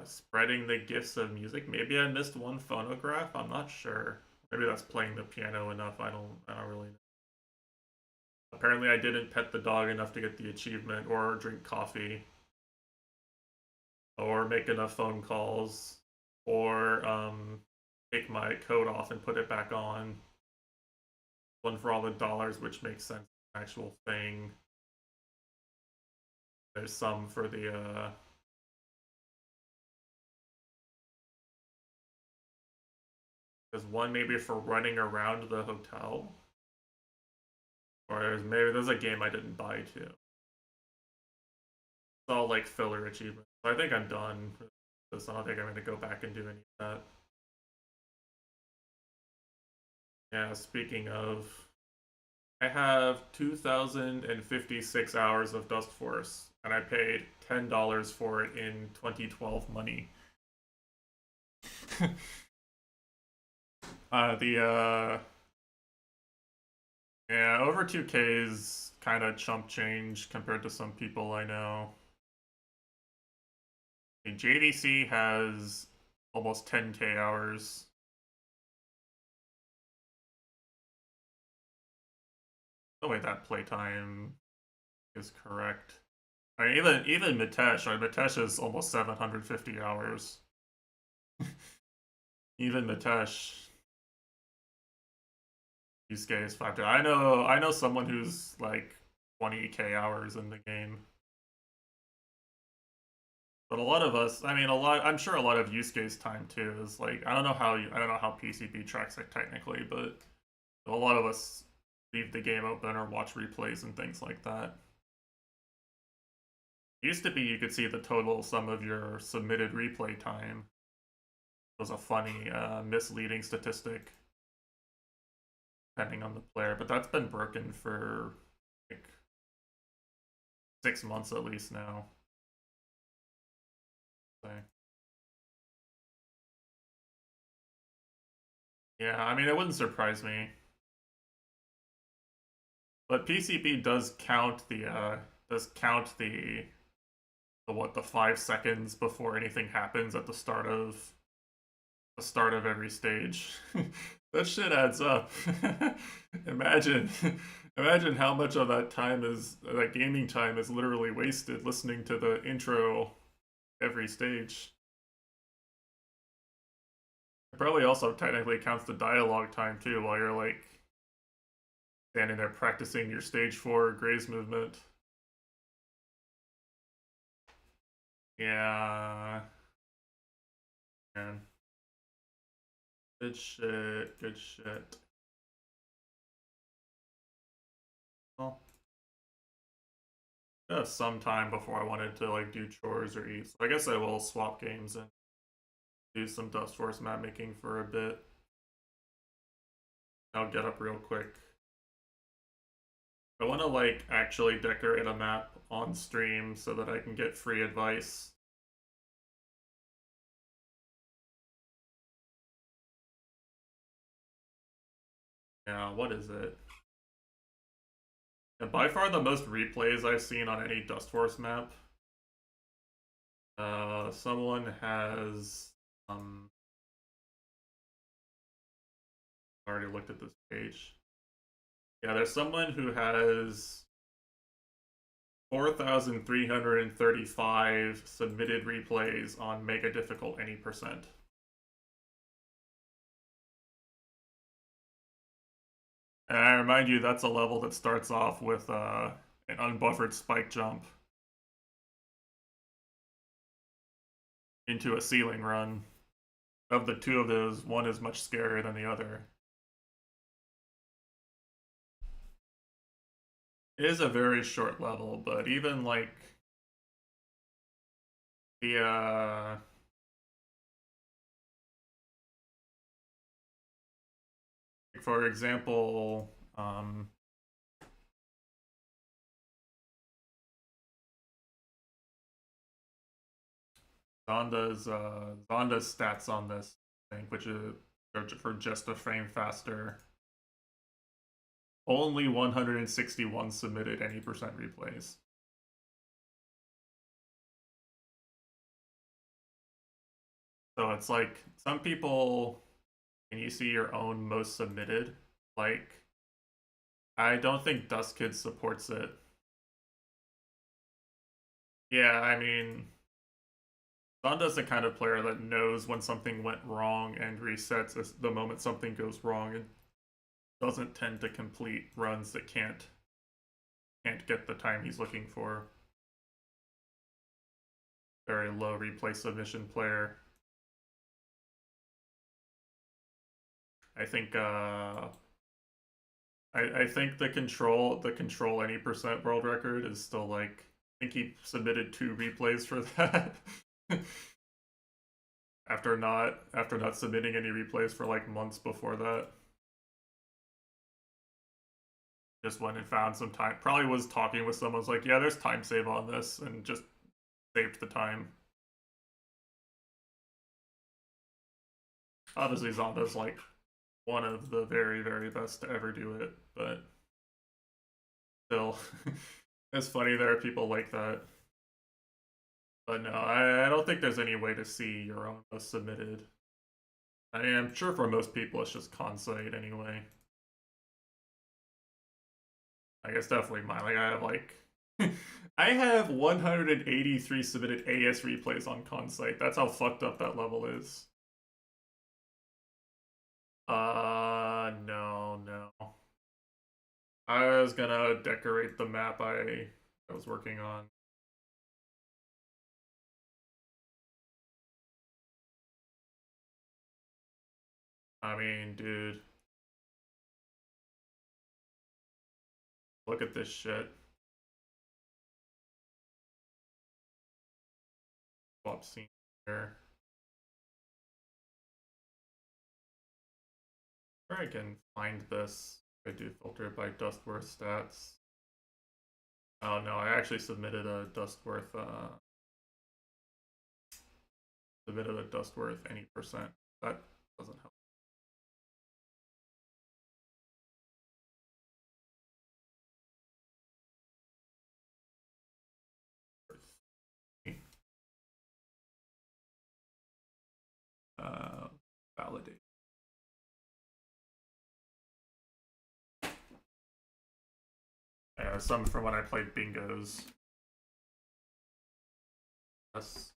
Spreading the gifts of music. Maybe I missed one phonograph. I'm not sure. Maybe that's playing the piano enough. I don't really know. Apparently I didn't pet the dog enough to get the achievement, or drink coffee, or make enough phone calls, or take my coat off and put it back on. one for all the dollars, which makes sense. Actual thing. There's some for the there's one maybe for running around the hotel. Or there's a game I didn't buy too. It's all like filler achievements. So I think I'm done for this. I don't think I'm gonna go back and do any of that. Yeah, speaking of, I have 2,056 hours of Dust Force, and I paid $10 for it in 2012 money. The yeah, over 2K is kind of chump change compared to some people I know. JDC has almost 10K hours. The way that playtime is correct. I mean, even Mitesh, Mitesh is almost 750 hours. Even Mitesh, Yusuke is 5. I know someone who's like 20K hours in the game. But a lot of us, I mean, I'm sure a lot of Yusuke's time too is like, I don't know how PCB tracks it technically, but a lot of us leave the game open or watch replays and things like that. It used to be you could see the total sum of your submitted replay time. It was a funny, misleading statistic, depending on the player, but that's been broken for like 6 months at least now. So, yeah, I mean, it wouldn't surprise me. But PCB does count the 5 seconds before anything happens at the start of every stage. That shit adds up. imagine imagine how much of that gaming time is literally wasted listening to the intro every stage. It probably also technically counts the dialogue time too while you're like standing there practicing your stage 4 graze movement. Yeah. Man. Good shit. Good shit. Well, I have some time before I wanted to like do chores or eat. So I guess I will swap games and do some Dust Force map making for a bit. I'll get up real quick. I want to like actually decorate a map on stream so that I can get free advice. Yeah, what is it? And by far the most replays I've seen on any Dust Force map. Someone has I already looked at this page. Yeah, there's someone who has 4,335 submitted replays on Mega Difficult any percent. And I remind you, that's a level that starts off with an unbuffered spike jump into a ceiling run. Of the two of those, one is much scarier than the other. It is a very short level, but even like the for example, Zonda's stats on this, I think, which is for just a frame faster. Only 161 submitted any percent replays. So it's like some people, and you see your own most submitted, like I don't think Dust Kid supports it. Yeah, I mean, Zonda's the kind of player that knows when something went wrong and resets the moment something goes wrong. And doesn't tend to complete runs that can't get the time he's looking for. Very low replay submission player. I think I think the control any percent world record is still like, I think he submitted 2 replays for that. after not submitting any replays for like months before that. Just went and found some time. Probably was talking with someone, was like, yeah, there's time save on this, and just saved the time. Obviously Zonda's like one of the very, very best to ever do it, but still, it's funny there are people like that. But no, I don't think there's any way to see your own submitted. I mean, I'm sure for most people it's just consite anyway. I guess definitely mine. Like I have like I have 183 submitted AS replays on consite. That's how fucked up that level is. No. I was gonna decorate the map I was working on. I mean, dude. Look at this shit. Swap scene here. Where I can find this. I do filter by Dustworth stats. Oh no, I actually submitted a Dustworth any percent. That doesn't help. Validate. Yeah, some from when I played bingos. Yes.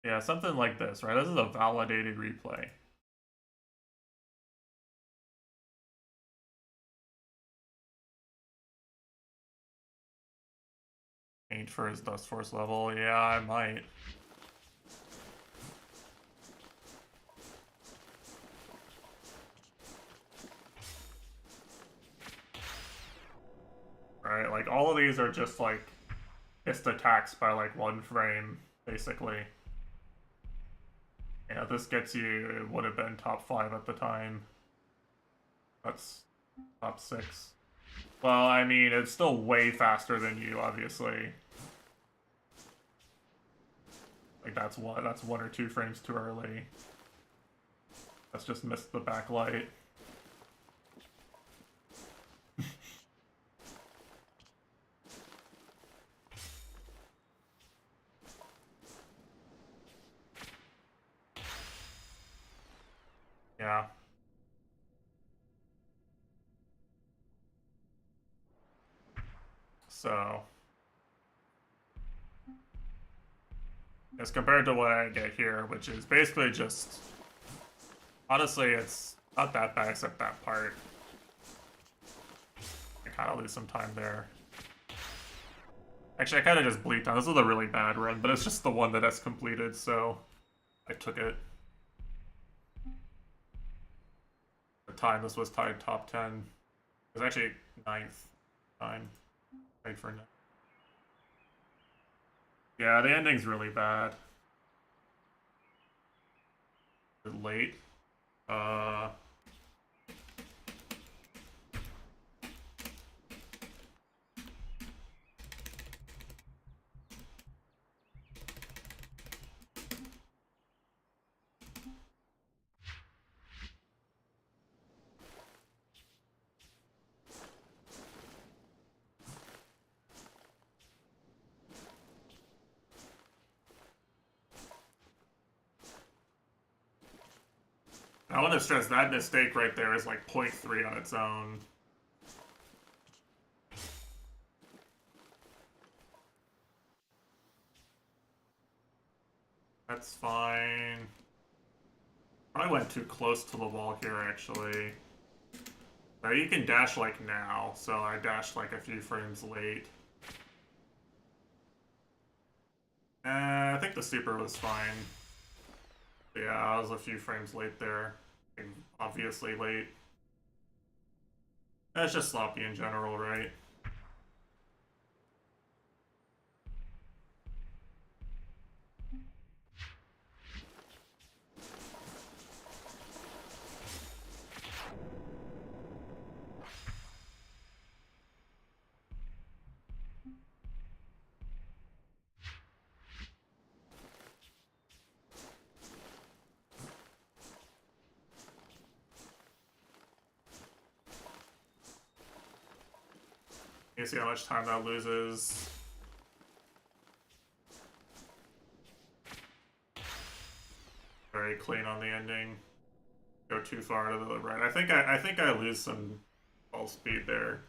Yeah, something like this, right? This is a validated replay. Change for his Dust Force level. Yeah, I might. Right, like all of these are just like missed attacks by like 1 frame, basically. Yeah, this gets you, it would have been top 5 at the time. That's top 6. Well, I mean, it's still way faster than you, obviously. Like that's 1 or 2 frames too early. That's just missed the backlight. Yeah. So, as compared to what I get here, which is basically just, honestly, it's not that bad except that part. I kind of lose some time there. Actually, I kind of just bleeped on. This was a really bad run, but it's just the one that has completed, so I took it. The time this was tied top 10. It was actually 9th time. Tied for 9th. Yeah, the ending's really bad. Late. I want to stress that mistake right there is like 0.3 on its own. That's fine. I went too close to the wall here, actually. You can dash like now, so I dashed like a few frames late. I think the super was fine. Yeah, I was a few frames late there. Obviously late. That's just sloppy in general, right? You see how much time that loses. Very clean on the ending. Go too far to the right. I think I lose some ball speed there.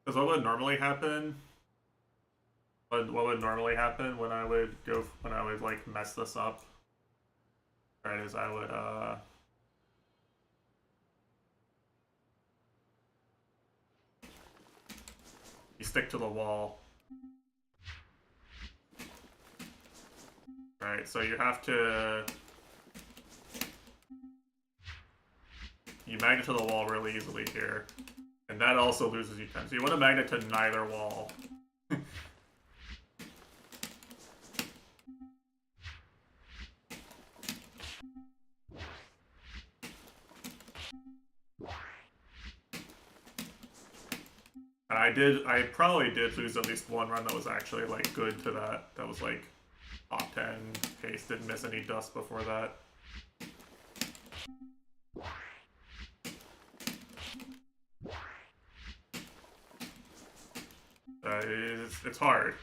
Because what would normally happen? What would normally happen when I would like mess this up? Right, is I would you stick to the wall. Right, so you have to you magnet to the wall really easily here. And that also loses you time. So you want to magnet to neither wall. And I probably did lose at least one run that was actually like good to that. That was like top 10 pace, didn't miss any dust before that. It's hard.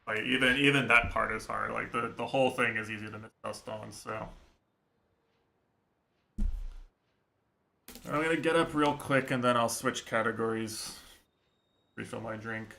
Like even that part is hard. Like the whole thing is easy to miss dust on. So I'm gonna get up real quick and then I'll switch categories. Refill my drink.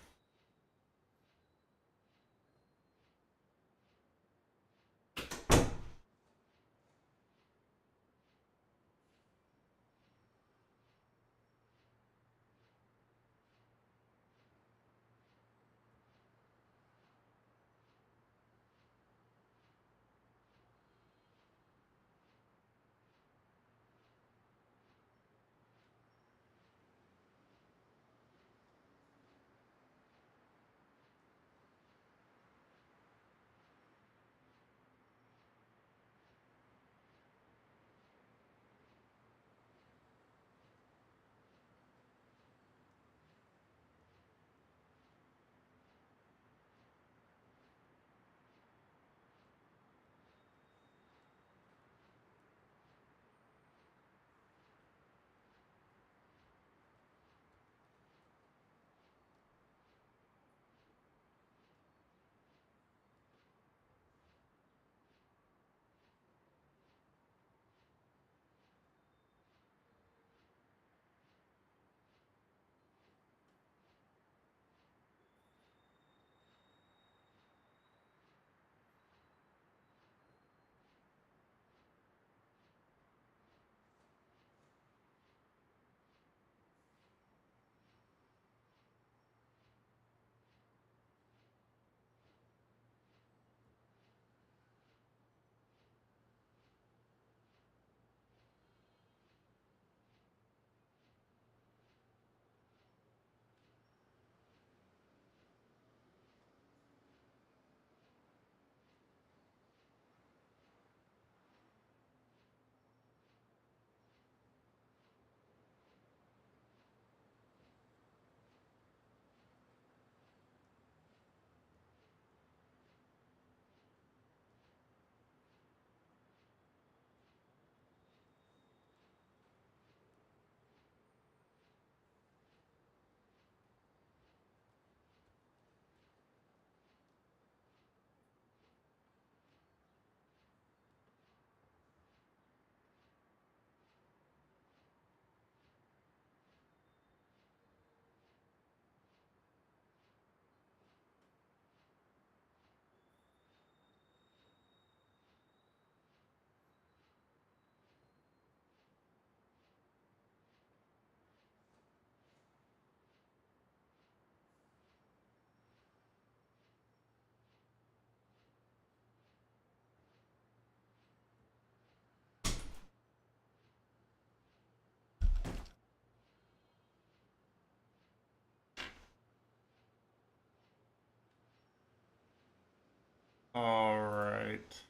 Alright.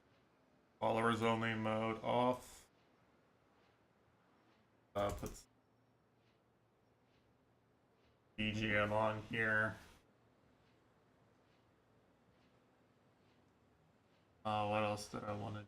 Followers only mode off. Put BGM on here. What else did I want to